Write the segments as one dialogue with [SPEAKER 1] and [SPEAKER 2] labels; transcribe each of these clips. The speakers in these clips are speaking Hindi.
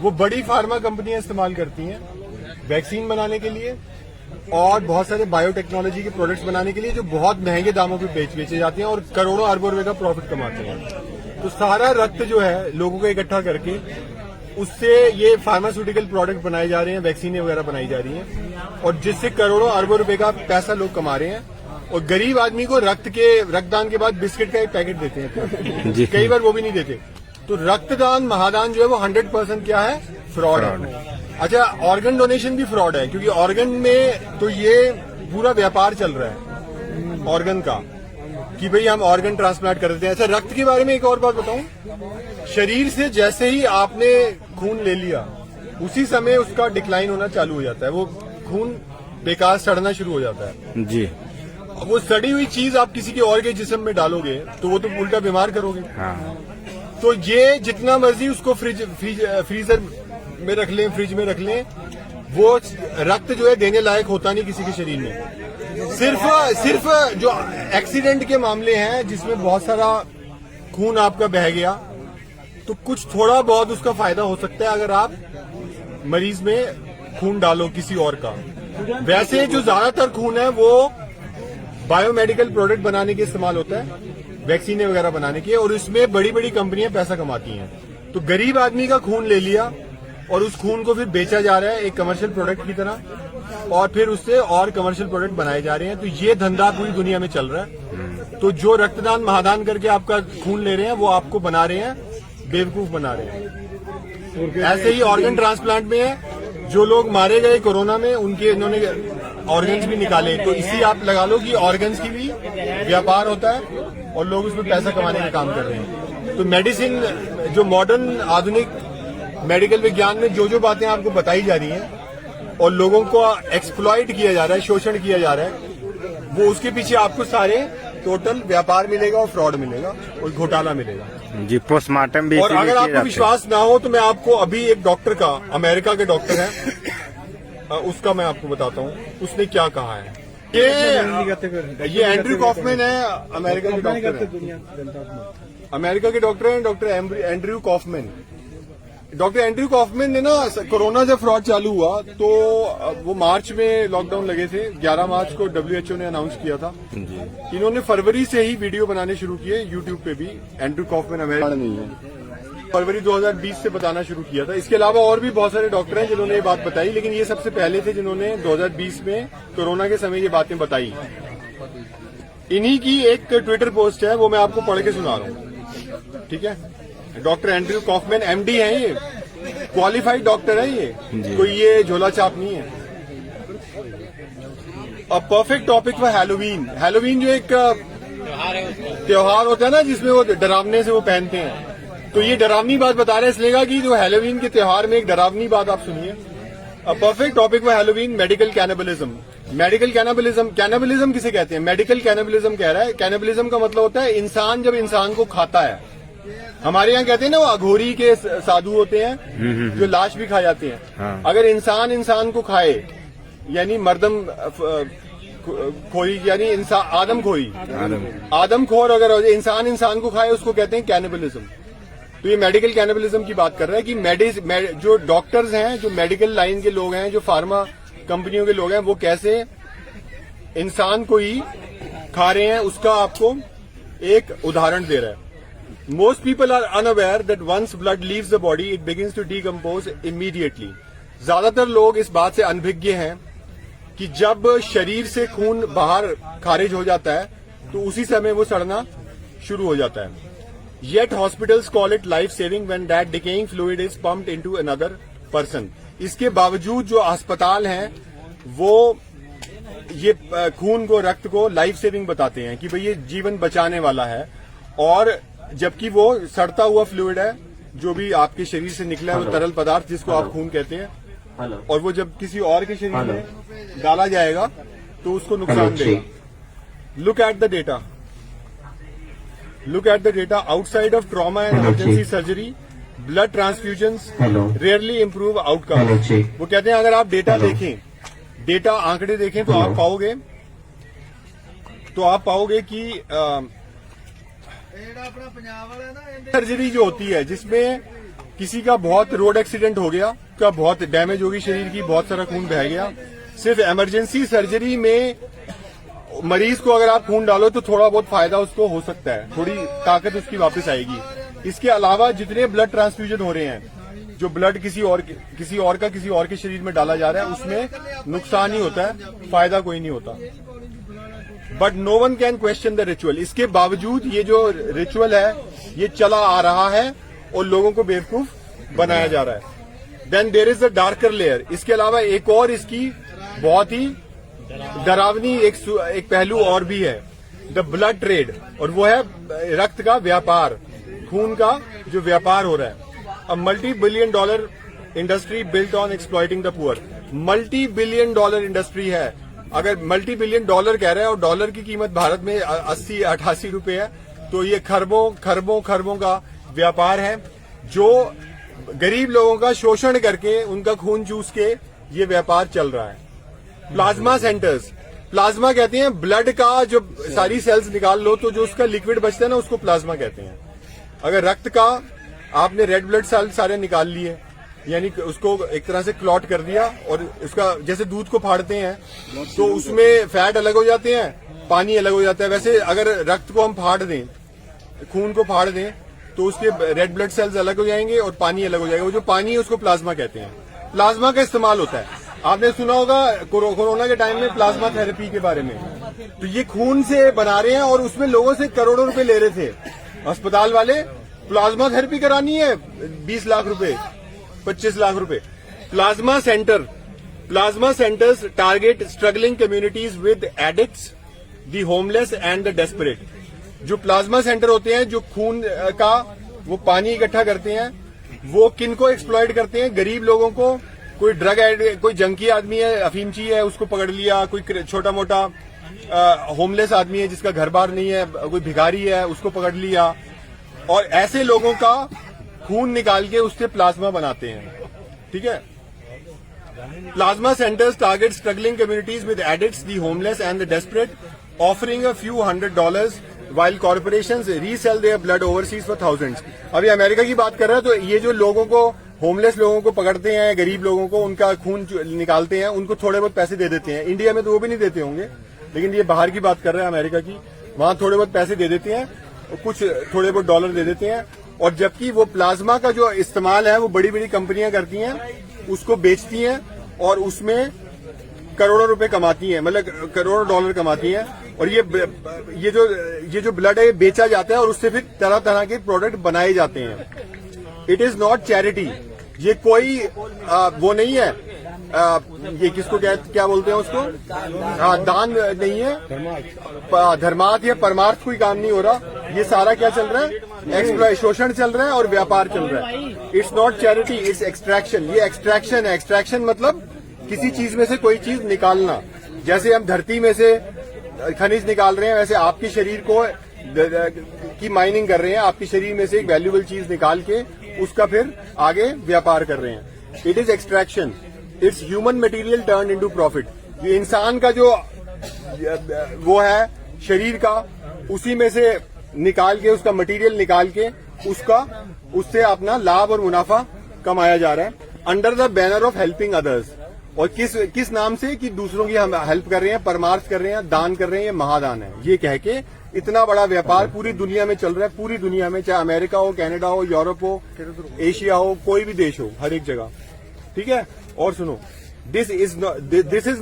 [SPEAKER 1] वो बड़ी फार्मा कंपनियां इस्तेमाल करती हैं वैक्सीन बनाने के लिए और बहुत सारे बायोटेक्नोलॉजी के प्रोडक्ट्स बनाने के लिए, जो बहुत महंगे दामों पे बेचे जाते हैं और करोड़ों अरबों रुपए का प्रॉफिट कमाते हैं। तो सारा रक्त जो है लोगों को इकट्ठा करके उससे ये फार्मास्यूटिकल प्रोडक्ट बनाए जा रहे हैं, वैक्सीनें वगैरह बनाई जा रही हैं और जिससे करोड़ों अरबों रुपए का पैसा लोग कमा रहे हैं। और गरीब आदमी को रक्तदान के बाद बिस्किट का एक पैकेट देते हैं, कई बार वो भी नहीं देते। तो रक्तदान महादान जो है वो 100% क्या है, फ्रॉड है। अच्छा, ऑर्गन डोनेशन भी फ्रॉड है, क्योंकि ऑर्गन में तो ये पूरा व्यापार चल रहा है ऑर्गन का कि भाई हम ऑर्गन ट्रांसप्लांट कर देते हैं। अच्छा, रक्त के बारे में एक और बात बताऊं, शरीर से जैसे ही आपने खून ले लिया उसी समय उसका डिक्लाइन होना चालू हो जाता है, वो खून बेकार सड़ना शुरू हो जाता है जी। वो सड़ी हुई चीज आप किसी के और के जिस्म में डालोगे तो वो तो उल्टा बीमार करोगे। हाँ। तो ये जितना मर्जी उसको फ्रीजर में रख लें, फ्रिज में रख लें, वो रक्त जो है देने लायक होता नहीं किसी के शरीर में। सिर्फ जो एक्सीडेंट के मामले हैं जिसमें बहुत सारा खून आपका बह गया, तो कुछ थोड़ा बहुत उसका फायदा हो सकता है अगर आप मरीज में खून डालो किसी और का। वैसे जो ज्यादातर खून है वो बायोमेडिकल प्रोडक्ट बनाने के इस्तेमाल होता है, वैक्सीनें वगैरह बनाने के, और इसमें बड़ी बड़ी कंपनियां पैसा कमाती हैं। तो गरीब आदमी का खून ले लिया और उस खून को फिर बेचा जा रहा है एक कमर्शियल प्रोडक्ट की तरह, और फिर उससे और कमर्शियल प्रोडक्ट बनाए जा रहे हैं। तो ये धंधा पूरी दुनिया में चल रहा है। तो जो रक्तदान महादान करके आपका खून ले रहे हैं वो आपको बना रहे हैं, बेवकूफ बना रहे हैं। ऐसे ही ऑर्गन ट्रांसप्लांट में है, जो लोग मारे गए कोरोना में उनके इन्होंने ऑर्गन्स भी निकाले। तो इसी आप लगा लो कि ऑर्गन्स की भी व्यापार होता है और लोग उसमें पैसा कमाने का काम कर रहे हैं। तो मेडिसिन, जो मॉडर्न आधुनिक मेडिकल विज्ञान में जो बातें आपको बताई जा रही हैं और लोगों को एक्सप्लॉइट किया जा रहा है, शोषण किया जा रहा है, वो उसके पीछे आपको सारे टोटल व्यापार मिलेगा और फ्रॉड मिलेगा और घोटाला मिलेगा
[SPEAKER 2] जी। पोस्टमार्टम भी। और
[SPEAKER 1] अगर आपको विश्वास ना हो तो मैं आपको अभी एक डॉक्टर का, अमेरिका के डॉक्टर है, उसका मैं आपको बताता हूँ उसने क्या कहा है। ये एंड्रयू कॉफमैन है, अमेरिका के डॉक्टर है, अमेरिका के डॉक्टर हैं, doctor Andrew Kauffman. Doctor Andrew Kauffman ने ना, कोरोना जब फ्रॉड चालू हुआ तो वो मार्च में लॉकडाउन लगे थे, 11 मार्च को WHO ने अनाउंस किया था। इन्होंने फरवरी से ही वीडियो बनाने शुरू किए यूट्यूब पे भी। एंड्रयू कॉफमैन अमेरिका नहीं है, फरवरी 2020 से बताना शुरू किया था। इसके अलावा और भी बहुत सारे डॉक्टर हैं जिन्होंने ये बात बताई, लेकिन ये सबसे पहले थे जिन्होंने 2020 में कोरोना के समय ये बातें बताई। इन्हीं की एक ट्विटर पोस्ट है, वो मैं आपको पढ़ के सुना रहा हूँ, ठीक है। डॉक्टर एंड्रयू कॉफमैन MD हैं, ये क्वालिफाइड डॉक्टर है, ये कोई ये झोला छाप नहीं है। A perfect topic for Halloween. Halloween जो एक त्योहार होता है ना जिसमें वो डरावने से वो पहनते हैं, तो ये डरावनी बात बता रहे हैं इसलिए कि जो हैलोवीन के त्योहार में एक डरावनी बात आप सुनिए। A perfect topic for Halloween, medical cannibalism. Medical cannibalism, cannibalism किसे कहते हैं? मेडिकल कैनिबलिज्म कह रहा है। कैनिबलिज्म का मतलब होता है इंसान जब इंसान को खाता है। हमारे यहाँ कहते हैं ना वो अघोरी के साधु होते हैं जो लाश भी खा जाते हैं। हाँ। अगर इंसान इंसान को खाए यानी मर्दम खोई, यानी इंसान आदमखोर, अगर इंसान इंसान को खाए उसको कहते हैं कैनिबलिज्म। तो ये मेडिकल कैनिबलिज्म की बात कर रहा है कि जो डॉक्टर्स हैं, जो मेडिकल लाइन के लोग हैं, जो फार्मा कंपनियों के लोग हैं, वो कैसे इंसान को ही खा रहे हैं, उसका आपको एक उदाहरण दे रहा है। Most people are unaware that once blood leaves the body, it begins to decompose immediately. ज्यादातर लोग इस बात से अनभिज्ञ हैं कि जब शरीर से खून बाहर खारिज हो जाता है तो उसी समय वो सड़ना शुरू हो जाता है। Yet hospitals call it life saving when that decaying fluid is pumped into another person. इसके बावजूद जो अस्पताल हैं वो ये खून को, रक्त को लाइफ सेविंग बताते हैं कि भाई ये जीवन बचाने वाला है, और जबकि वो सड़ता हुआ फ्लूइड है जो भी आपके शरीर से निकला है, वो तरल पदार्थ जिसको आप खून कहते हैं, और वो जब किसी और के शरीर में डाला जाएगा तो उसको नुकसान देगा। Look at the data, look at the data. Outside of trauma and emergency surgery, blood transfusions rarely improve outcome. वो कहते हैं अगर आप डेटा देखें, डेटा आंकड़े देखें तो आप पाओगे कि सर्जरी जो होती है जिसमें किसी का बहुत रोड एक्सीडेंट हो गया, का बहुत डैमेज होगी शरीर की, बहुत सारा खून बह गया, सिर्फ इमरजेंसी सर्जरी में मरीज को अगर आप खून डालो तो थोड़ा बहुत फायदा उसको हो सकता है, थोड़ी ताकत उसकी वापस आएगी। इसके अलावा जितने ब्लड ट्रांसफ्यूजन हो रहे हैं, जो ब्लड किसी और के शरीर में डाला जा रहा है, उसमें नुकसान ही होता है, फायदा कोई नहीं होता। But no one can question the ritual. इसके बावजूद ये जो रिचुअल है ये चला आ रहा है और लोगों को बेवकूफ बनाया जा रहा है। Then there is the darker layer. इसके अलावा एक और इसकी बहुत ही डरावनी एक पहलू और भी है, द ब्लड ट्रेड, और वो है रक्त का व्यापार, खून का जो व्यापार हो रहा है। अ multi-billion dollar industry built on exploiting the poor. $multi-billion industry है। अगर $multi-billion कह रहे हैं और डॉलर की कीमत भारत में 80-88 रुपए है, तो ये खरबों का व्यापार है जो गरीब लोगों का शोषण करके उनका खून चूस के ये व्यापार चल रहा है। प्लाज्मा सेंटर्स, प्लाज्मा कहते हैं ब्लड का जो सारी सेल्स निकाल लो तो जो उसका लिक्विड बचता है ना, उसको प्लाज्मा कहते हैं। अगर रक्त का आपने रेड ब्लड सेल सारे निकाल लिए, यानी उसको एक तरह से क्लॉट कर दिया, और उसका जैसे दूध को फाड़ते हैं तो उसमें फैट अलग हो जाते हैं, पानी अलग हो जाता है, वैसे अगर रक्त को हम फाड़ दें, खून को फाड़ दें, तो उसके रेड ब्लड सेल्स अलग हो जाएंगे और पानी अलग हो जाएगा। वो जो पानी है उसको प्लाज्मा कहते हैं। प्लाज्मा का इस्तेमाल होता है, आपने सुना होगा कोरोना के टाइम में प्लाज्मा थेरेपी के बारे में। तो ये खून से बना रहे हैं और उसमें लोगों से करोड़ों रुपए ले रहे थे अस्पताल वाले। प्लाज्मा थेरेपी करानी है 20 लाख रुपए, 25 लाख रुपए। Plasma centres target struggling communities with addicts, the homeless and the desperate. जो प्लाज्मा सेंटर होते हैं, जो खून का वो पानी इकट्ठा करते हैं, वो किनको एक्सप्लॉइट करते हैं? गरीब लोगों को। कोई ड्रग एडिक्ट, कोई जंकी आदमी है, अफीमची है, उसको पकड़ लिया। कोई छोटा मोटा होमलेस आदमी है जिसका घर बार नहीं है, कोई भिखारी है, उसको पकड़ लिया, और ऐसे लोगों का खून निकाल के उससे प्लाज्मा बनाते हैं। ठीक है। Plasma centres target struggling communities with addicts, the homeless and the desperate, offering a few $100 while corporations resell their blood overseas for thousands। अभी अमेरिका की बात कर रहे हैं, तो ये जो लोगों को, होमलेस लोगों को पकड़ते हैं, गरीब लोगों को उनका खून निकालते हैं, उनको थोड़े बहुत पैसे दे देते हैं। इंडिया में तो वो भी नहीं देते होंगे, लेकिन ये बाहर की बात कर रहे हैं, अमेरिका की। वहां थोड़े बहुत पैसे दे देते हैं, कुछ थोड़े बहुत डॉलर दे देते हैं, और जबकि वो प्लाज्मा का जो इस्तेमाल है वो बड़ी बड़ी कंपनियां करती हैं, उसको बेचती हैं और उसमें करोड़ों रुपए कमाती हैं, मतलब करोड़ों डॉलर कमाती हैं। और ये जो ब्लड है ये बेचा जाता है और उससे फिर तरह तरह के प्रोडक्ट बनाए जाते हैं। It is not charity. ये कोई वो नहीं है, ये किसको क्या बोलते हैं उसको, दान नहीं है, धर्मार्थ या परमार्थ कोई काम नहीं हो रहा। ये सारा क्या चल रहा है? शोषण चल रहा है और व्यापार चल रहा है। It's not charity, it's extraction. ये एक्सट्रैक्शन है। एक्सट्रैक्शन मतलब किसी चीज में से कोई चीज निकालना। जैसे हम धरती में से खनिज निकाल रहे हैं, वैसे आपके शरीर को की माइनिंग कर रहे हैं, आपके शरीर में से एक वैल्यूएबल चीज निकाल के उसका फिर आगे व्यापार कर रहे हैं। It is extraction. It's human material turn into profit. ये इंसान का जो वो है शरीर का, उसी में से निकाल के, उसका मटेरियल निकाल के उससे अपना लाभ और मुनाफा कमाया जा रहा है, under the banner of helping others. और किस नाम से? कि दूसरों की हम हेल्प कर रहे हैं, परमार्थ कर रहे हैं, दान कर रहे हैं, ये महादान है। ये कह के इतना बड़ा व्यापार पूरी दुनिया में चल रहा है, पूरी दुनिया में, चाहे अमेरिका हो, कनाडा हो, यूरोप हो, एशिया हो, कोई भी देश हो, हर एक जगह। ठीक है। और सुनो, this is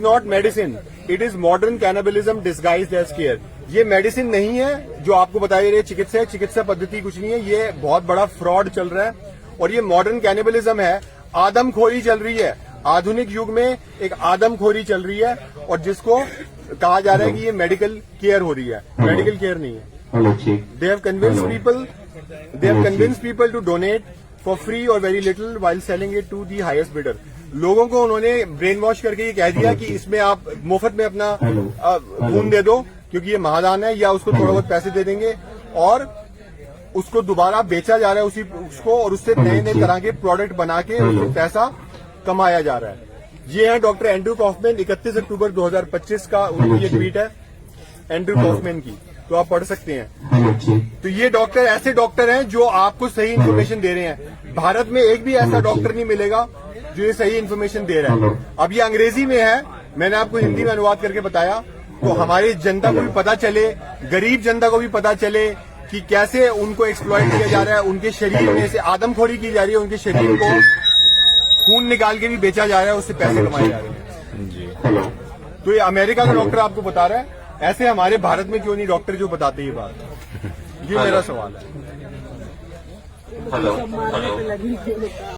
[SPEAKER 1] not medicine, it is modern cannibalism disguised as care. ये मेडिसिन नहीं है जो आपको बताई रही चिकित्सा है, चिकित्सा पद्धति कुछ नहीं है। ये बहुत बड़ा फ्रॉड चल रहा है और ये मॉडर्न कैनिबलिज्म है। आदमखोरी चल रही है, आधुनिक युग में एक आदमखोरी चल रही है, और जिसको कहा जा रहा है कि ये मेडिकल केयर हो रही है। मेडिकल केयर नहीं है। They have convinced people to donate for free और very little while selling it to the highest bidder. लोगों को उन्होंने ब्रेन वॉश करके ये कह दिया कि इसमें आप मुफ्त में अपना खून दे दो क्योंकि ये महादान है, या उसको थोड़ा बहुत पैसे दे देंगे, और उसको दोबारा बेचा जा रहा है उसको, और उससे नए नए तरह के प्रोडक्ट बना के उससे पैसा कमाया जा रहा है। ये है डॉक्टर एंड्रू कॉफमैन, 31 अक्टूबर 2025 का उनकी ये ट्वीट है एंड्रू कॉफमैन की। तो आप पढ़ सकते हैं।
[SPEAKER 3] हेलो जी।
[SPEAKER 1] तो ये डॉक्टर ऐसे डॉक्टर हैं जो आपको सही इन्फॉर्मेशन दे रहे हैं। भारत में एक भी ऐसा डॉक्टर नहीं मिलेगा जो ये सही इन्फॉर्मेशन दे रहा है। अब ये अंग्रेजी में है, मैंने आपको हिंदी में अनुवाद करके बताया, तो हमारी जनता को भी पता चले, गरीब जनता को भी पता चले कि कैसे उनको एक्सप्लॉइट किया जा रहा है, उनके शरीर में से आदमखोरी की जा रही है, उनके शरीर को खून निकाल के भी बेचा जा रहा है, उससे पैसे कमाए जा रहे हैं।
[SPEAKER 3] हेलो।
[SPEAKER 1] तो ये अमेरिका का डॉक्टर आपको बता रहा है, ऐसे हमारे भारत में क्यों नहीं डॉक्टर जो बताते ये बात? ये मेरा सवाल है।
[SPEAKER 3] हेलो।